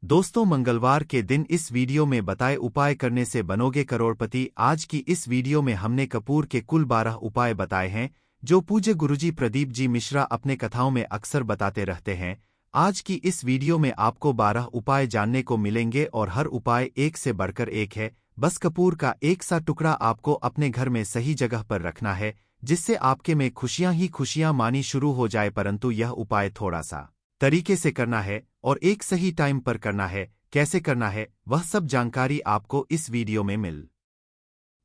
दोस्तों, मंगलवार के दिन इस वीडियो में बताए उपाय करने से बनोगे करोड़पति। आज की इस वीडियो में हमने कपूर के कुल 12 उपाय बताए हैं जो पूज्य गुरुजी प्रदीप जी मिश्रा अपने कथाओं में अक्सर बताते रहते हैं। आज की इस वीडियो में आपको 12 उपाय जानने को मिलेंगे और हर उपाय एक से बढ़कर एक है। बस कपूर का एक सा टुकड़ा आपको अपने घर में सही जगह पर रखना है, जिससे आपके में खुशियां ही खुशियां मानी शुरू हो जाए। परंतु यह उपाय थोड़ा सा तरीके से करना है और एक सही टाइम पर करना है। कैसे करना है वह सब जानकारी आपको इस वीडियो में मिल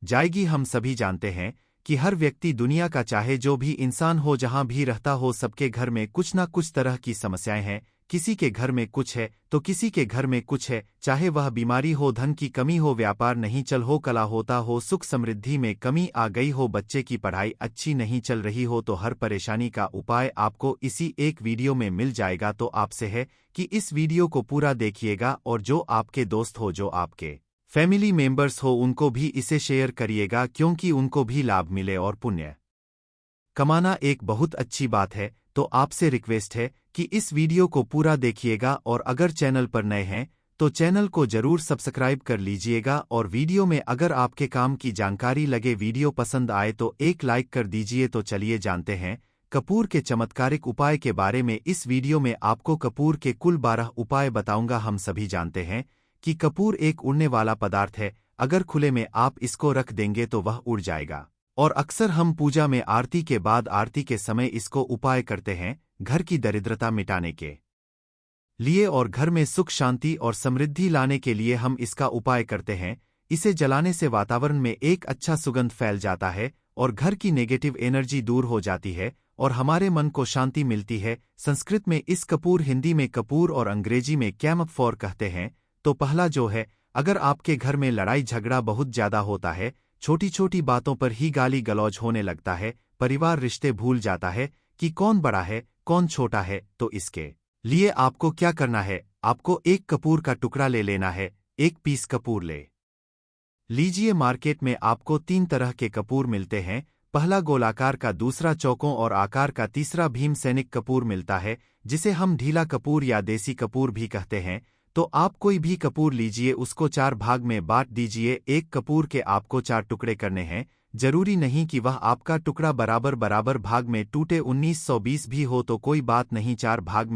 जाएगी। हम सभी जानते हैं कि हर व्यक्ति दुनिया का चाहे जो भी इंसान हो, जहां भी रहता हो, सबके घर में कुछ ना कुछ तरह की समस्याएं हैं। किसी के घर में कुछ है तो किसी के घर में कुछ है, चाहे वह बीमारी हो, धन की कमी हो, व्यापार नहीं चल हो, कला होता हो, सुख समृद्धि में कमी आ गई हो, बच्चे की पढ़ाई अच्छी नहीं चल रही हो। तो हर परेशानी का उपाय आपको इसी एक वीडियो में मिल जाएगा। तो आपसे है कि इस वीडियो को पूरा देखिएगा और जो आपके दोस्त हो, जो आपके फैमिली मेंबर्स हो, उनको भी इसे शेयर करिएगा, क्योंकि उनको भी लाभ मिले। और पुण्य कमाना एक बहुत अच्छी बात है। तो आपसे रिक्वेस्ट है कि इस वीडियो को पूरा देखिएगा और अगर चैनल पर नए हैं तो चैनल को जरूर सब्सक्राइब कर लीजिएगा। और वीडियो में अगर आपके काम की जानकारी लगे, वीडियो पसंद आए तो एक लाइक कर दीजिए। तो चलिए जानते हैं कपूर के चमत्कारिक उपाय के बारे में। इस वीडियो में आपको कपूर के कुल 12 उपाय बताऊंगा। हम सभी जानते हैं कि कपूर एक उड़ने वाला पदार्थ है। अगर खुले में आप इसको रख देंगे तो वह उड़ जाएगा। और अक्सर हम पूजा में आरती के बाद, आरती के समय इसको उपाय करते हैं घर की दरिद्रता मिटाने के लिए और घर में सुख शांति और समृद्धि लाने के लिए हम इसका उपाय करते हैं। इसे जलाने से वातावरण में एक अच्छा सुगंध फैल जाता है और घर की नेगेटिव एनर्जी दूर हो जाती है और हमारे मन को शांति मिलती है। संस्कृत में इस कपूर, हिंदी में कपूर और अंग्रेजी में कैम्फोर कहते हैं। तो पहला जो है, अगर आपके घर में लड़ाई झगड़ा बहुत ज्यादा होता है, छोटी छोटी बातों पर ही गाली गलौज होने लगता है, परिवार रिश्ते भूल जाता है कि कौन बड़ा है कौन छोटा है, तो इसके लिए आपको क्या करना है, आपको एक कपूर का टुकड़ा ले लेना है। एक पीस कपूर ले लीजिए। मार्केट में आपको 3 तरह के कपूर मिलते हैं। पहला गोलाकार का, दूसरा चौकों और आकार का, तीसरा भीम सैनिक कपूर मिलता है, जिसे हम ढीला कपूर या देसी कपूर भी कहते हैं। तो आप कोई भी कपूर लीजिए, उसको 4 भाग में बांट दीजिए। एक कपूर के आपको 4 टुकड़े करने हैं। जरूरी नहीं कि वह आपका टुकड़ा बराबर बराबर भाग में टूटे। 1920 भी हो तो कोई बात नहीं, 4 भाग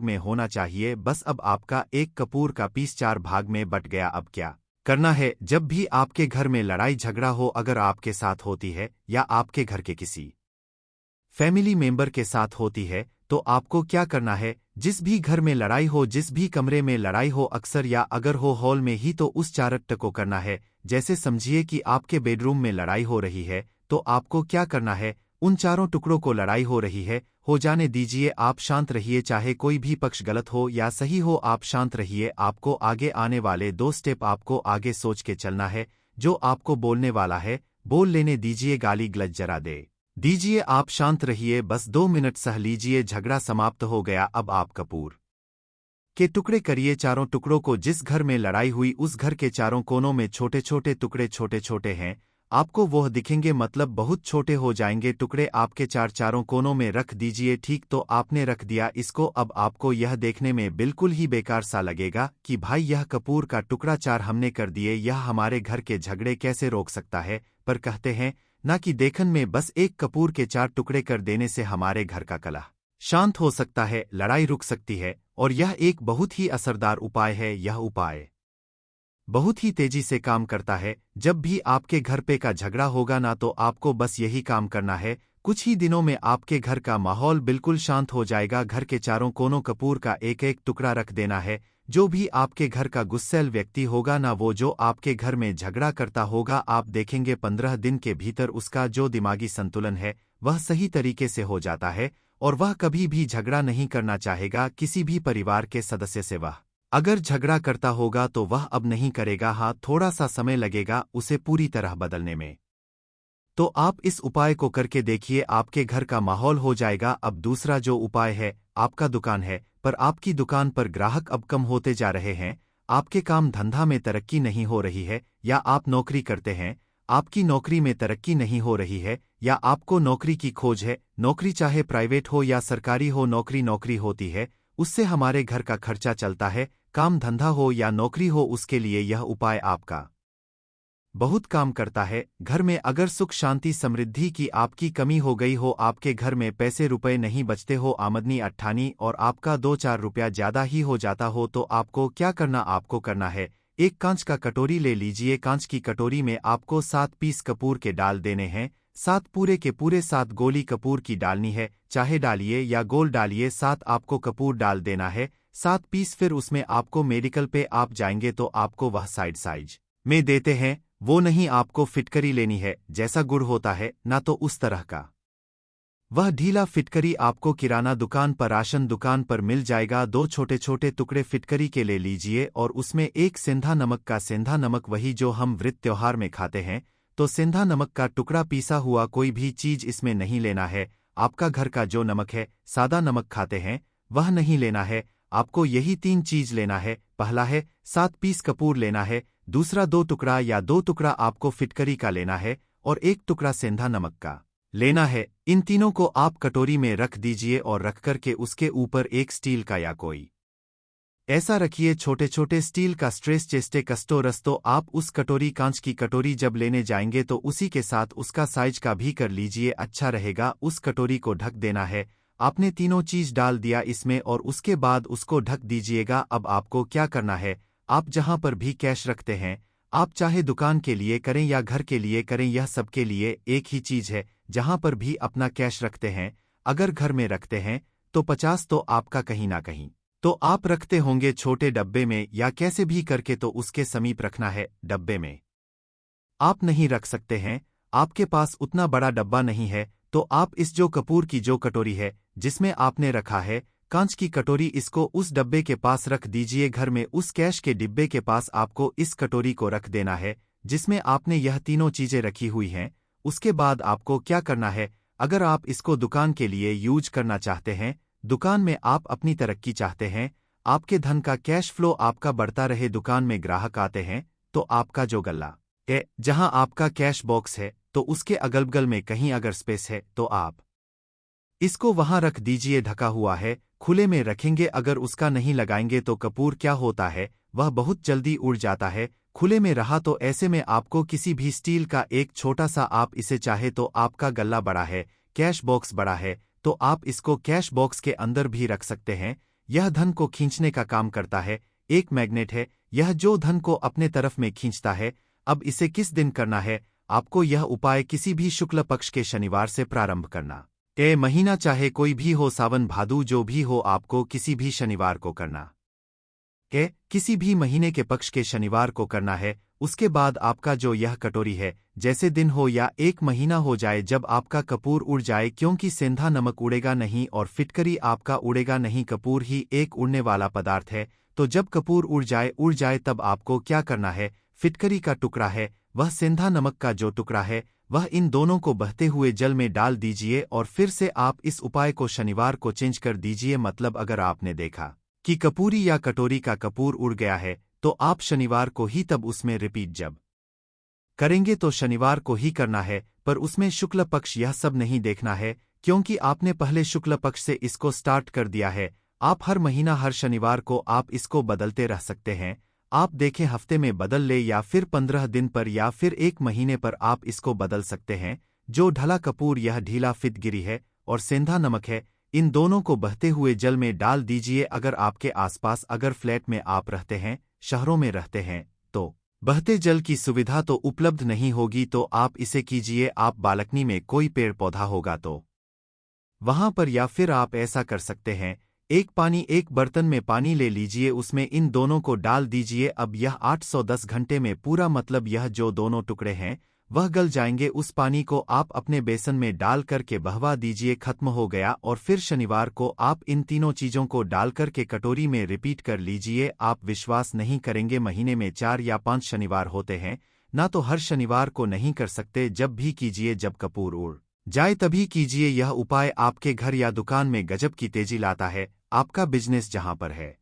में होना चाहिए। बस अब आपका एक कपूर का पीस 4 भाग में बट गया। अब क्या करना है, जब भी आपके घर में लड़ाई झगड़ा हो, अगर आपके साथ होती है या आपके घर के किसी फैमिली मेंबर के साथ होती है, तो आपको क्या करना है, जिस भी घर में लड़ाई हो, जिस भी कमरे में लड़ाई हो, अक्सर या अगर हो हॉल में ही, तो उस चारट को करना है। जैसे समझिए कि आपके बेडरूम में लड़ाई हो रही है, तो आपको क्या करना है, उन चारों टुकड़ों को लड़ाई हो रही है, हो जाने दीजिए। आप शांत रहिए, चाहे कोई भी पक्ष गलत हो या सही हो, आप शांत रहिए। आपको आगे आने वाले 2 स्टेप आपको आगे सोच के चलना है। जो आपको बोलने वाला है बोल लेने दीजिए, गाली गलौज जरा दे दीजिए, आप शांत रहिए, बस 2 मिनट सह लीजिए, झगड़ा समाप्त हो गया। अब आप कपूर के टुकड़े करिए, चारों टुकड़ों को। जिस घर में लड़ाई हुई उस घर के चारों कोनों में छोटे छोटे टुकड़े, छोटे छोटे हैं, आपको वह दिखेंगे, मतलब बहुत छोटे हो जाएंगे टुकड़े। आपके चारों कोनों में रख दीजिए। ठीक, तो आपने रख दिया इसको। अब आपको यह देखने में बिल्कुल ही बेकार सा लगेगा कि भाई यह कपूर का टुकड़ा 4 हमने कर दिए, यह हमारे घर के झगड़े कैसे रोक सकता है। पर कहते हैं ना कि देखन में बस एक कपूर के 4 टुकड़े कर देने से हमारे घर का कलह शांत हो सकता है, लड़ाई रुक सकती है। और यह एक बहुत ही असरदार उपाय है। यह उपाय बहुत ही तेजी से काम करता है। जब भी आपके घर पे का झगड़ा होगा ना, तो आपको बस यही काम करना है। कुछ ही दिनों में आपके घर का माहौल बिल्कुल शांत हो जाएगा। घर के चारों कोनों कपूर का एक एक टुकड़ा रख देना है। जो भी आपके घर का गुस्सैल व्यक्ति होगा ना, वो जो आपके घर में झगड़ा करता होगा, आप देखेंगे 15 दिन के भीतर उसका जो दिमागी संतुलन है वह सही तरीके से हो जाता है और वह कभी भी झगड़ा नहीं करना चाहेगा किसी भी परिवार के सदस्य से। वह अगर झगड़ा करता होगा तो वह अब नहीं करेगा। हाँ, थोड़ा सा समय लगेगा उसे पूरी तरह बदलने में। तो आप इस उपाय को करके देखिए, आपके घर का माहौल हो जाएगा। अब दूसरा जो उपाय है, आपका दुकान है पर आपकी दुकान पर ग्राहक अब कम होते जा रहे हैं, आपके काम धंधा में तरक्की नहीं हो रही है, या आप नौकरी करते हैं, आपकी नौकरी में तरक्की नहीं हो रही है, या आपको नौकरी की खोज है। नौकरी चाहे प्राइवेट हो या सरकारी हो, नौकरी होती है, उससे हमारे घर का खर्चा चलता है। काम धंधा हो या नौकरी हो, उसके लिए यह उपाय आपका बहुत काम करता है। घर में अगर सुख शांति समृद्धि की आपकी कमी हो गई हो, आपके घर में पैसे रुपए नहीं बचते हो, आमदनी अट्ठानी और आपका 2-4 रुपया ज्यादा ही हो जाता हो, तो आपको क्या करना? आपको करना है, एक कांच का कटोरी ले लीजिए। कांच की कटोरी में आपको 7 पीस कपूर के डाल देने हैं। 7 पूरे के पूरे 7 गोली कपूर की डालनी है, चाहे डालिए या गोल डालिए। 7 आपको कपूर डाल देना है, 7 पीस। फिर उसमें आपको मेडिकल पे आप जाएंगे तो आपको वह साइज में देते हैं, वो नहीं, आपको फिटकरी लेनी है। जैसा गुड़ होता है ना, तो उस तरह का वह ढीला फिटकरी आपको किराना दुकान पर, राशन दुकान पर मिल जाएगा। 2 छोटे छोटे टुकड़े फिटकरी के ले लीजिए और उसमें एक सेंधा नमक का, सेंधा नमक वही जो हम व्रत त्योहार में खाते हैं, तो सेंधा नमक का टुकड़ा पीसा हुआ। कोई भी चीज इसमें नहीं लेना है, आपका घर का जो नमक है, सादा नमक खाते हैं, वह नहीं लेना है। आपको यही 3 चीज लेना है। पहला है 7 पीस कपूर लेना है, दूसरा 2 टुकड़ा या 2 टुकड़ा आपको फिटकरी का लेना है और 1 टुकड़ा सेंधा नमक का लेना है। इन तीनों को आप कटोरी में रख दीजिए और रख करके उसके ऊपर एक स्टील का या कोई ऐसा रखिए, छोटे छोटे स्टील का स्ट्रेस चेस्टे कस्टोरस। तो आप उस कटोरी, कांच की कटोरी जब लेने जाएंगे तो उसी के साथ उसका साइज का भी कर लीजिए, अच्छा रहेगा। उस कटोरी को ढक देना है। आपने तीनों चीज डाल दिया इसमें और उसके बाद उसको ढक दीजिएगा। अब आपको क्या करना है, आप जहां पर भी कैश रखते हैं, आप चाहे दुकान के लिए करें या घर के लिए करें, यह सबके लिए एक ही चीज है। जहां पर भी अपना कैश रखते हैं, अगर घर में रखते हैं तो 50 तो आपका कहीं ना कहीं तो आप रखते होंगे छोटे डब्बे में या कैसे भी करके, तो उसके समीप रखना है। डब्बे में आप नहीं रख सकते हैं, आपके पास उतना बड़ा डब्बा नहीं है, तो आप इस जो कपूर की जो कटोरी है जिसमें आपने रखा है कांच की कटोरी, इसको उस डब्बे के पास रख दीजिए। घर में उस कैश के डिब्बे के पास आपको इस कटोरी को रख देना है जिसमें आपने यह तीनों चीजें रखी हुई हैं। उसके बाद आपको क्या करना है, अगर आप इसको दुकान के लिए यूज करना चाहते हैं, दुकान में आप अपनी तरक्की चाहते हैं, आपके धन का कैश फ्लो आपका बढ़ता रहे, दुकान में ग्राहक आते हैं, तो आपका जो गल्ला है, जहां आपका कैश बॉक्स है, तो उसके अगल बगल में कहीं अगर स्पेस है तो आप इसको वहां रख दीजिए। ढका हुआ है, खुले में रखेंगे। अगर उसका नहीं लगाएंगे तो कपूर क्या होता है, वह बहुत जल्दी उड़ जाता है। खुले में रहा तो ऐसे में आपको किसी भी स्टील का एक छोटा सा, आप इसे चाहे तो आपका गल्ला बड़ा है, कैश बॉक्स बड़ा है, तो आप इसको कैश बॉक्स के अंदर भी रख सकते हैं। यह धन को खींचने का काम करता है, एक मैग्नेट है यह जो धन को अपने तरफ में खींचता है। अब इसे किस दिन करना है, आपको यह उपाय किसी भी शुक्ल पक्ष के शनिवार से प्रारंभ करना। महीना चाहे कोई भी हो, सावन भादु जो भी हो, आपको किसी भी शनिवार को करना है, किसी भी महीने के पक्ष के शनिवार को करना है। उसके बाद आपका जो यह कटोरी है, जैसे दिन हो या 1 महीना हो जाए, जब आपका कपूर उड़ जाए, क्योंकि सेंधा नमक उड़ेगा नहीं और फिटकरी आपका उड़ेगा नहीं, कपूर ही एक उड़ने वाला पदार्थ है। तो जब कपूर उड़ जाए तब आपको क्या करना है, फिटकरी का टुकड़ा है, वह सेंधा नमक का जो टुकड़ा है, वह इन दोनों को बहते हुए जल में डाल दीजिए और फिर से आप इस उपाय को शनिवार को चेंज कर दीजिए। मतलब अगर आपने देखा कि कपूरी या कटोरी का कपूर उड़ गया है, तो आप शनिवार को ही तब उसमें रिपीट जब करेंगे तो शनिवार को ही करना है। पर उसमें शुक्ल पक्ष यह सब नहीं देखना है, क्योंकि आपने पहले शुक्ल पक्ष से इसको स्टार्ट कर दिया है। आप हर महीना हर शनिवार को आप इसको बदलते रह सकते हैं। आप देखें हफ्ते में बदल ले या फिर 15 दिन पर या फिर 1 महीने पर आप इसको बदल सकते हैं। जो ढला कपूर, यह ढीला फिटगिरी है और सेंधा नमक है, इन दोनों को बहते हुए जल में डाल दीजिए। अगर आपके आसपास, अगर फ्लैट में आप रहते हैं, शहरों में रहते हैं, तो बहते जल की सुविधा तो उपलब्ध नहीं होगी, तो आप इसे कीजिए। आप बालकनी में कोई पेड़ पौधा होगा तो वहां पर, या फिर आप ऐसा कर सकते हैं, एक बर्तन में पानी ले लीजिए, उसमें इन दोनों को डाल दीजिए। अब यह 810 घंटे में पूरा, मतलब यह जो दोनों टुकड़े हैं वह गल जाएंगे। उस पानी को आप अपने बेसन में डाल करके बहवा दीजिए, खत्म हो गया। और फिर शनिवार को आप इन तीनों चीजों को डाल करके कटोरी में रिपीट कर लीजिए। आप विश्वास नहीं करेंगे, महीने में 4 या 5 शनिवार होते हैं ना, तो हर शनिवार को नहीं कर सकते, जब भी कीजिए, जब कपूर उड़ जाए तभी कीजिए। यह उपाय आपके घर या दुकान में गजब की तेजी लाता है। आपका बिजनेस जहां पर है,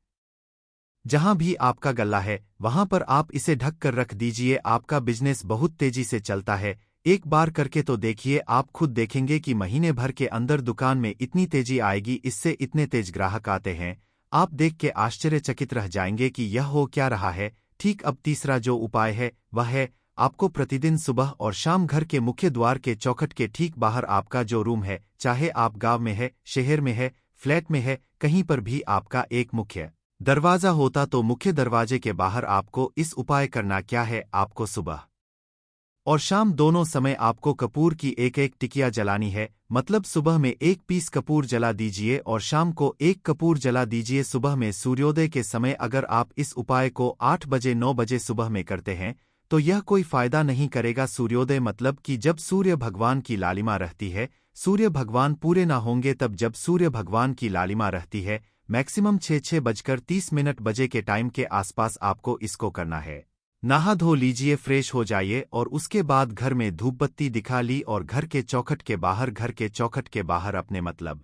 जहां भी आपका गल्ला है, वहां पर आप इसे ढक कर रख दीजिए। आपका बिजनेस बहुत तेजी से चलता है। एक बार करके तो देखिए, आप खुद देखेंगे कि महीने भर के अंदर दुकान में इतनी तेजी आएगी, इससे इतने तेज ग्राहक आते हैं। आप देख के आश्चर्यचकित रह जाएंगे कि यह हो क्या रहा है। ठीक अब तीसरा जो उपाय है वह है आपको प्रतिदिन सुबह और शाम घर के मुख्य द्वार के चौखट के ठीक बाहर आपका जो रूम है, चाहे आप गांव में है, शहर में है, फ्लैट में है, कहीं पर भी आपका एक मुख्य दरवाजा होता तो मुख्य दरवाजे के बाहर आपको इस उपाय करना क्या है। आपको सुबह और शाम दोनों समय आपको कपूर की एक एक टिकिया जलानी है। मतलब सुबह में एक पीस कपूर जला दीजिए और शाम को एक कपूर जला दीजिए। सुबह में सूर्योदय के समय अगर आप इस उपाय को 8 बजे 9 बजे सुबह में करते हैं तो यह कोई फायदा नहीं करेगा। सूर्योदय मतलब कि जब सूर्य भगवान की लालिमा रहती है, सूर्य भगवान पूरे ना होंगे तब जब सूर्य भगवान की लालिमा रहती है, मैक्सिमम 6:30 बजे के टाइम के आसपास आपको इसको करना है। नहा धो लीजिए, फ्रेश हो जाइए और उसके बाद घर में धूपबत्ती दिखा ली और घर के चौखट के बाहर अपने मतलब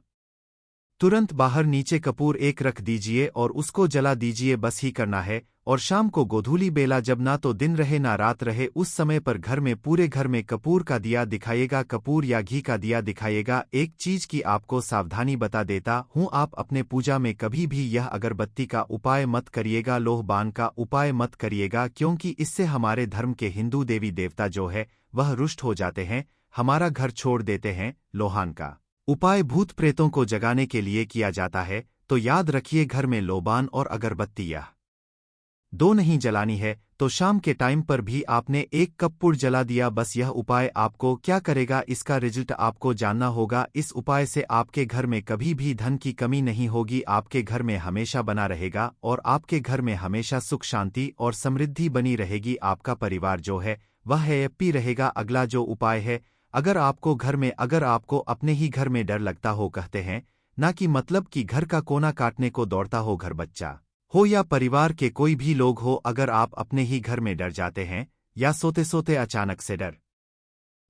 तुरंत बाहर नीचे कपूर एक रख दीजिए और उसको जला दीजिए। बस ही करना है। और शाम को गोधूली बेला जब ना तो दिन रहे ना रात रहे उस समय पर घर में पूरे घर में कपूर का दिया दिखाइएगा, कपूर या घी का दिया दिखाइएगा। एक चीज की आपको सावधानी बता देता हूं, आप अपने पूजा में कभी भी यह अगरबत्ती का उपाय मत करिएगा, लोहबान का उपाय मत करिएगा, क्योंकि इससे हमारे धर्म के हिंदू देवी देवता जो है वह रुष्ट हो जाते हैं, हमारा घर छोड़ देते हैं। लोहान का उपाय भूत प्रेतों को जगाने के लिए किया जाता है, तो याद रखिए घर में लोबान और अगरबत्ती यह दो नहीं जलानी है। तो शाम के टाइम पर भी आपने एक कपूर जला दिया। बस यह उपाय आपको क्या करेगा, इसका रिजल्ट आपको जानना होगा। इस उपाय से आपके घर में कभी भी धन की कमी नहीं होगी, आपके घर में हमेशा बना रहेगा और आपके घर में हमेशा सुख शांति और समृद्धि बनी रहेगी। आपका परिवार जो है वह हैप्पी रहेगा। अगला जो उपाय है, अगर आपको अपने ही घर में डर लगता हो, कहते हैं ना कि मतलब कि घर का कोना काटने को दौड़ता हो, घर बच्चा हो या परिवार के कोई भी लोग हो, अगर आप अपने ही घर में डर जाते हैं या सोते सोते अचानक से डर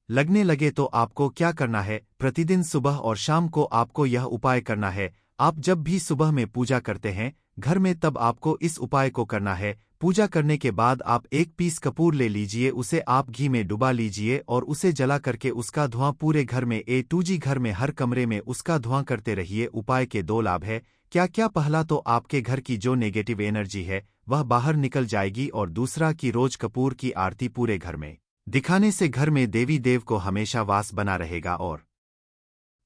लगने लगे तो आपको क्या करना है, प्रतिदिन सुबह और शाम को आपको यह उपाय करना है। आप जब भी सुबह में पूजा करते हैं घर में तब आपको इस उपाय को करना है। पूजा करने के बाद आप एक पीस कपूर ले लीजिए, उसे आप घी में डुबा लीजिए और उसे जला करके उसका धुआं पूरे घर में A to G घर में हर कमरे में उसका धुआं करते रहिए। उपाय के दो लाभ है। क्या क्या? पहला तो आपके घर की जो नेगेटिव एनर्जी है वह बाहर निकल जाएगी और दूसरा कि रोज कपूर की आरती पूरे घर में दिखाने से घर में देवी देव को हमेशा वास बना रहेगा और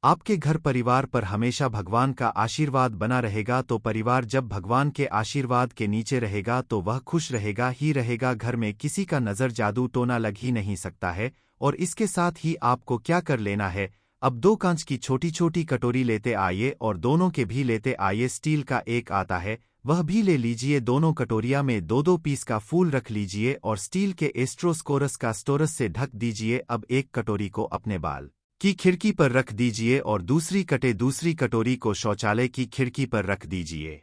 आपके घर परिवार पर हमेशा भगवान का आशीर्वाद बना रहेगा। तो परिवार जब भगवान के आशीर्वाद के नीचे रहेगा तो वह खुश रहेगा ही रहेगा, घर में किसी का नजर जादू टोना लग ही नहीं सकता है। और इसके साथ ही आपको क्या कर लेना है, अब 2 कांच की छोटी छोटी कटोरी लेते आइए और दोनों के भी लेते आइए। स्टील का एक आता है वह भी ले लीजिए। दोनों कटोरिया में 2-2 पीस का फूल रख लीजिए और स्टील के एस्ट्रोस्कोरस का स्टोरस से ढक दीजिए। अब एक कटोरी को अपने बाल की खिड़की पर रख दीजिए और दूसरी कटोरी को शौचालय की खिड़की पर रख दीजिए।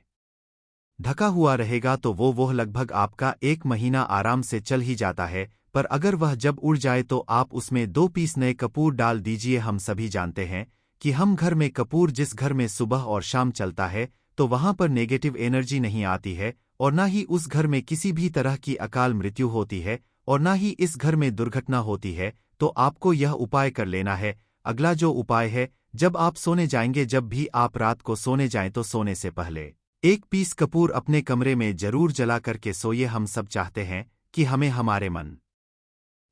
ढका हुआ रहेगा तो वो लगभग आपका 1 महीना आराम से चल ही जाता है। पर अगर वह जब उड़ जाए तो आप उसमें 2 पीस नए कपूर डाल दीजिए। हम सभी जानते हैं कि हम घर में कपूर जिस घर में सुबह और शाम चलता है तो वहां पर नेगेटिव एनर्जी नहीं आती है और ना ही उस घर में किसी भी तरह की अकाल मृत्यु होती है और ना ही इस घर में दुर्घटना होती है। तो आपको यह उपाय कर लेना है। अगला जो उपाय है, जब आप सोने जाएंगे, जब भी आप रात को सोने जाएं तो सोने से पहले 1 पीस कपूर अपने कमरे में जरूर जला करके सोइए। हम सब चाहते हैं कि हमें हमारे मन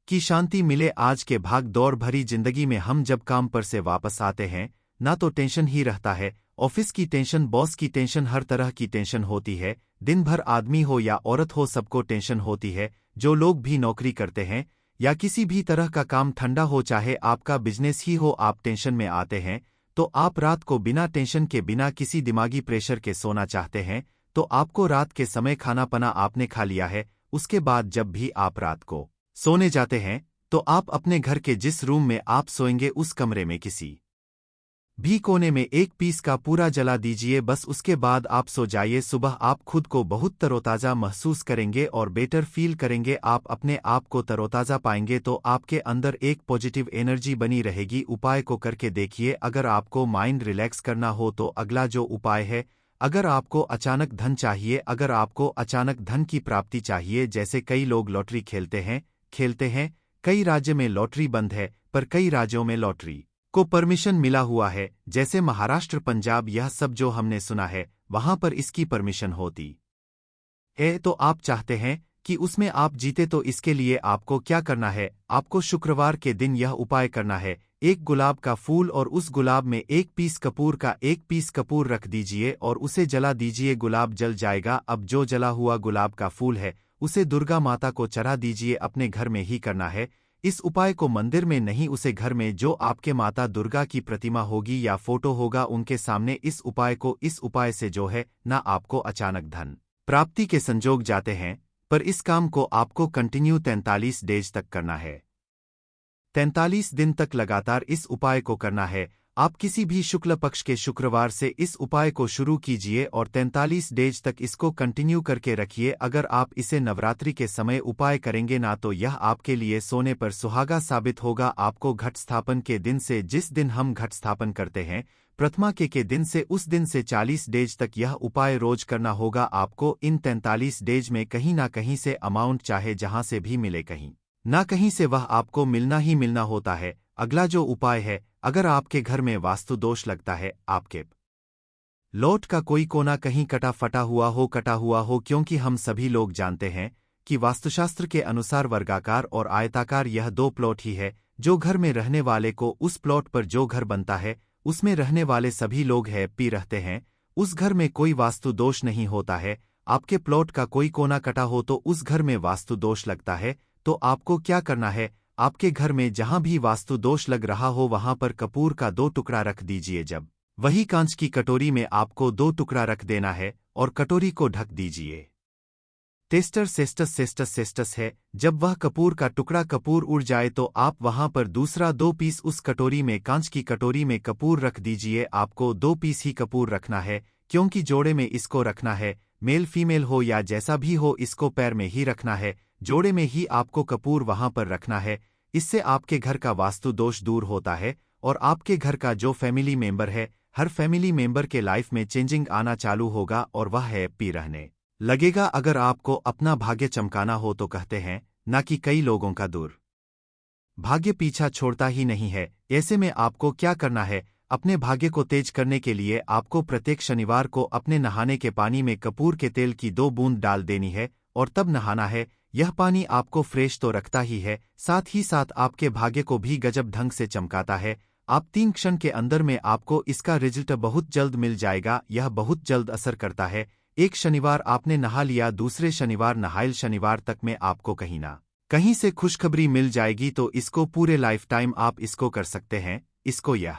की शांति मिले। आज के भाग दौड़ भरी जिंदगी में हम जब काम पर से वापस आते हैं ना तो टेंशन ही रहता है, ऑफिस की टेंशन, बॉस की टेंशन, हर तरह की टेंशन होती है। दिन भर आदमी हो या औरत हो सबको टेंशन होती है। जो लोग भी नौकरी करते हैं या किसी भी तरह का काम ठंडा हो, चाहे आपका बिजनेस ही हो, आप टेंशन में आते हैं तो आप रात को बिना टेंशन के, बिना किसी दिमागी प्रेशर के सोना चाहते हैं। तो आपको रात के समय खाना पना आपने खा लिया है, उसके बाद जब भी आप रात को सोने जाते हैं तो आप अपने घर के जिस रूम में आप सोएंगे उस कमरे में किसी भी कोने में 1 पीस का पूरा जला दीजिए। बस उसके बाद आप सो जाइए। सुबह आप खुद को बहुत तरोताज़ा महसूस करेंगे और बेटर फील करेंगे। आप अपने आप को तरोताज़ा पाएंगे तो आपके अंदर एक पॉजिटिव एनर्जी बनी रहेगी। उपाय को करके देखिए। अगर आपको माइंड रिलैक्स करना हो तो अगला जो उपाय है, अगर आपको अचानक धन चाहिए, अगर आपको अचानक धन की प्राप्ति चाहिए, जैसे कई लोग लॉटरी खेलते हैं, कई राज्य में लॉटरी बंद है पर कई राज्यों में लॉटरी को परमिशन मिला हुआ है, जैसे महाराष्ट्र, पंजाब, यह सब जो हमने सुना है वहां पर इसकी परमिशन होती है तो आप चाहते हैं कि उसमें आप जीते, तो इसके लिए आपको क्या करना है? आपको शुक्रवार के दिन यह उपाय करना है। एक गुलाब का फूल और उस गुलाब में एक पीस कपूर रख दीजिए और उसे जला दीजिए। गुलाब जल जाएगा। अब जो जला हुआ गुलाब का फूल है उसे दुर्गा माता को चढ़ा दीजिए। अपने घर में ही करना है। इस उपाय को मंदिर में नहीं, उसे घर में जो आपके माता दुर्गा की प्रतिमा होगी या फोटो होगा उनके सामने इस उपाय से जो है ना आपको अचानक धन प्राप्ति के संजोग जाते हैं, पर इस काम को आपको कंटिन्यू 43 डेज तक करना है। 43 दिन तक लगातार इस उपाय को करना है। आप किसी भी शुक्ल पक्ष के शुक्रवार से इस उपाय को शुरू कीजिए और 43 डेज तक इसको कंटिन्यू करके रखिए। अगर आप इसे नवरात्रि के समय उपाय करेंगे ना तो यह आपके लिए सोने पर सुहागा साबित होगा। आपको घट स्थापन के दिन से, जिस दिन हम घट स्थापन करते हैं, प्रथमा के दिन से, उस दिन से 40 डेज तक यह उपाय रोज करना होगा। आपको इन 43 डेज में कहीं ना कहीं से अमाउंट चाहे जहां से भी मिले, कहीं ना कहीं से वह आपको मिलना ही मिलना होता है। अगला जो उपाय है, अगर आपके घर में वास्तु दोष लगता है, आपके लौट का कोई कोना कहीं कटा हुआ हो, क्योंकि हम सभी लोग जानते हैं कि वास्तुशास्त्र के अनुसार वर्गाकार और आयताकार यह दो प्लॉट ही है। जो घर में रहने वाले को उस प्लॉट पर जो घर बनता है उसमें रहने वाले सभी लोग हैप्पी रहते हैं। उस घर में कोई वास्तु दोष नहीं होता है। आपके प्लॉट का कोई कोना कटा हो तो उस घर में वास्तु दोष लगता है। तो आपको क्या करना है? आपके घर में जहां भी वास्तु दोष लग रहा हो वहां पर कपूर का 2 टुकड़ा रख दीजिए। जब वही कांच की कटोरी में आपको 2 टुकड़ा रख देना है और कटोरी को ढक दीजिए। टेस्टर सेस्टस है। जब वह कपूर का टुकड़ा कपूर उड़ जाए तो आप वहां पर दूसरा 2 पीस उस कटोरी में, कांच की कटोरी में कपूर रख दीजिए। आपको 2 पीस ही कपूर रखना है, क्योंकि जोड़े में इसको रखना है। मेल फीमेल हो या जैसा भी हो, इसको पैर में ही रखना है। जोड़े में ही आपको कपूर वहां पर रखना है। इससे आपके घर का वास्तु दोष दूर होता है और आपके घर का जो फैमिली मेंबर है, हर फैमिली मेंबर के लाइफ में चेंजिंग आना चालू होगा और वह हैप्पी रहने लगेगा। अगर आपको अपना भाग्य चमकाना हो तो कहते हैं ना कि कई लोगों का दूर भाग्य पीछा छोड़ता ही नहीं है। ऐसे में आपको क्या करना है? अपने भाग्य को तेज करने के लिए आपको प्रत्येक शनिवार को अपने नहाने के पानी में कपूर के तेल की 2 बूंद डाल देनी है और तब नहाना है। यह पानी आपको फ्रेश तो रखता ही है, साथ ही साथ आपके भाग्य को भी गजब ढंग से चमकाता है। आप 3 क्षण के अंदर में आपको इसका रिजल्ट बहुत जल्द मिल जाएगा। यह बहुत जल्द असर करता है। एक शनिवार आपने नहा लिया, दूसरे शनिवार नहाइल शनिवार तक में आपको कहीं ना कहीं से खुशखबरी मिल जाएगी। तो इसको पूरे लाइफ टाइम आप इसको कर सकते हैं। इसको यह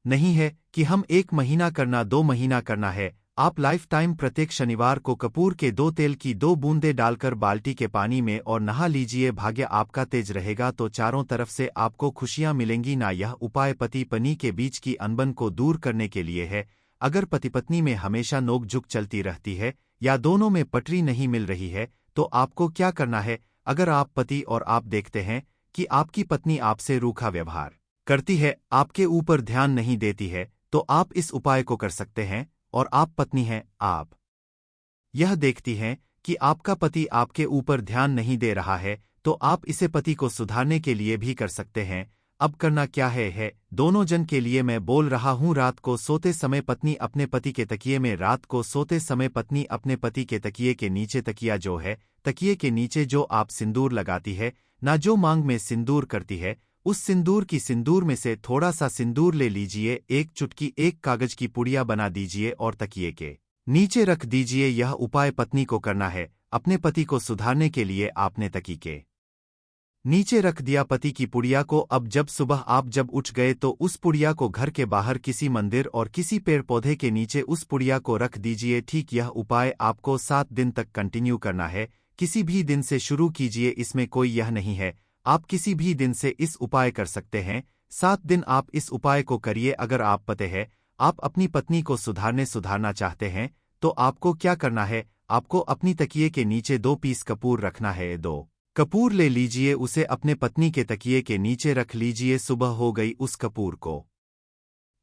नहीं है कि हम 1 महीना करना, 2 महीना करना है। आप लाइफ टाइम प्रत्येक शनिवार को कपूर के 2 तेल की 2 बूंदें डालकर बाल्टी के पानी में और नहा लीजिए। भाग्य आपका तेज रहेगा तो चारों तरफ से आपको खुशियां मिलेंगी ना। यह उपाय पति पत्नी के बीच की अनबन को दूर करने के लिए है। अगर पति पत्नी में हमेशा नोक-झोंक चलती रहती है या दोनों में पटरी नहीं मिल रही है तो आपको क्या करना है? अगर आप पति और आप देखते हैं कि आपकी पत्नी आपसे रूखा व्यवहार करती है, आपके ऊपर ध्यान नहीं देती है, तो आप इस उपाय को कर सकते हैं। और आप पत्नी हैं, आप यह देखती हैं कि आपका पति आपके ऊपर ध्यान नहीं दे रहा है, तो आप इसे पति को सुधारने के लिए भी कर सकते हैं। अब करना क्या है दोनों जन के लिए मैं बोल रहा हूं। रात को सोते समय पत्नी अपने पति के तकिए में, रात को सोते समय पत्नी अपने पति के तकिए के नीचे, तकिया जो है तकिए के नीचे जो आप सिंदूर लगाती है ना, जो मांग में सिंदूर करती है, उस सिंदूर में से थोड़ा सा सिंदूर ले लीजिए। 1 चुटकी 1 कागज की पुड़िया बना दीजिए और तकिए के नीचे रख दीजिए। यह उपाय पत्नी को करना है। अपने पति को सुधारने के लिए आपने तकिए के नीचे रख दिया पति की पुड़िया को। अब जब सुबह आप जब उठ गए तो उस पुड़िया को घर के बाहर किसी मंदिर और किसी पेड़ पौधे के नीचे उस पुड़िया को रख दीजिए। ठीक, यह उपाय आपको 7 दिन तक कंटिन्यू करना है। किसी भी दिन से शुरू कीजिए, इसमें कोई यह नहीं है। आप किसी भी दिन से इस उपाय कर सकते हैं। 7 दिन आप इस उपाय को करिए। अगर आप पति है, आप अपनी पत्नी को सुधारना चाहते हैं, तो आपको क्या करना है? आपको अपनी तकिए के नीचे 2 पीस कपूर रखना है। 2 कपूर ले लीजिए, उसे अपने पत्नी के तकिए के नीचे रख लीजिए। सुबह हो गई, उस कपूर को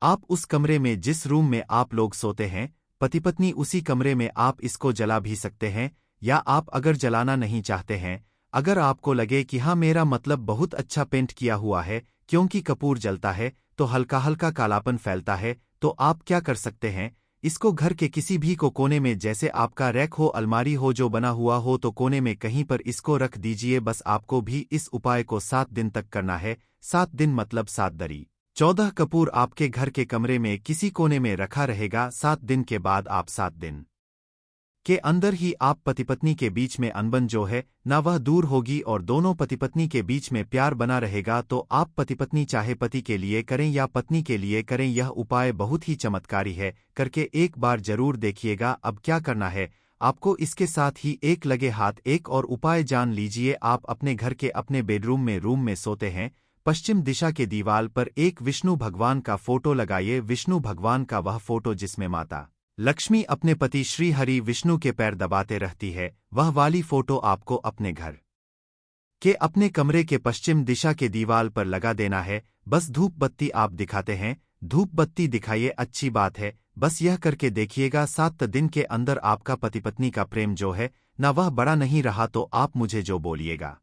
आप उस कमरे में, जिस रूम में आप लोग सोते हैं, पति पत्नी, उसी कमरे में आप इसको जला भी सकते हैं। या आप अगर जलाना नहीं चाहते हैं, अगर आपको लगे कि हाँ मेरा मतलब बहुत अच्छा पेंट किया हुआ है, क्योंकि कपूर जलता है तो हल्का हल्का कालापन फैलता है, तो आप क्या कर सकते हैं? इसको घर के किसी भी कोने में, जैसे आपका रैक हो, अलमारी हो जो बना हुआ हो, तो कोने में कहीं पर इसको रख दीजिए। बस आपको भी इस उपाय को 7 दिन तक करना है। 7 दिन मतलब 7 दरी। 14 कपूर आपके घर के कमरे में किसी कोने में रखा रहेगा। 7 दिन के बाद आप 7 दिन के अंदर ही आप पति पत्नी के बीच में अनबन जो है ना वह दूर होगी और दोनों पति पत्नी के बीच में प्यार बना रहेगा। तो आप पति पत्नी चाहे पति के लिए करें या पत्नी के लिए करें, यह उपाय बहुत ही चमत्कारी है। करके एक बार जरूर देखिएगा। अब क्या करना है आपको, इसके साथ ही एक लगे हाथ एक और उपाय जान लीजिए। आप अपने घर के अपने बेडरूम में रूम में सोते हैं, पश्चिम दिशा के दीवार पर एक विष्णु भगवान का फोटो लगाइए। विष्णु भगवान का वह फोटो जिसमें माता लक्ष्मी अपने पति श्री हरि विष्णु के पैर दबाते रहती है, वह वाली फोटो आपको अपने घर के अपने कमरे के पश्चिम दिशा के दीवार पर लगा देना है। बस धूप बत्ती आप दिखाते हैं, धूप बत्ती दिखाइए, अच्छी बात है। बस यह करके देखिएगा 7 दिन के अंदर आपका पति पत्नी का प्रेम जो है ना वह बड़ा नहीं रहा तो आप मुझे जो बोलिएगा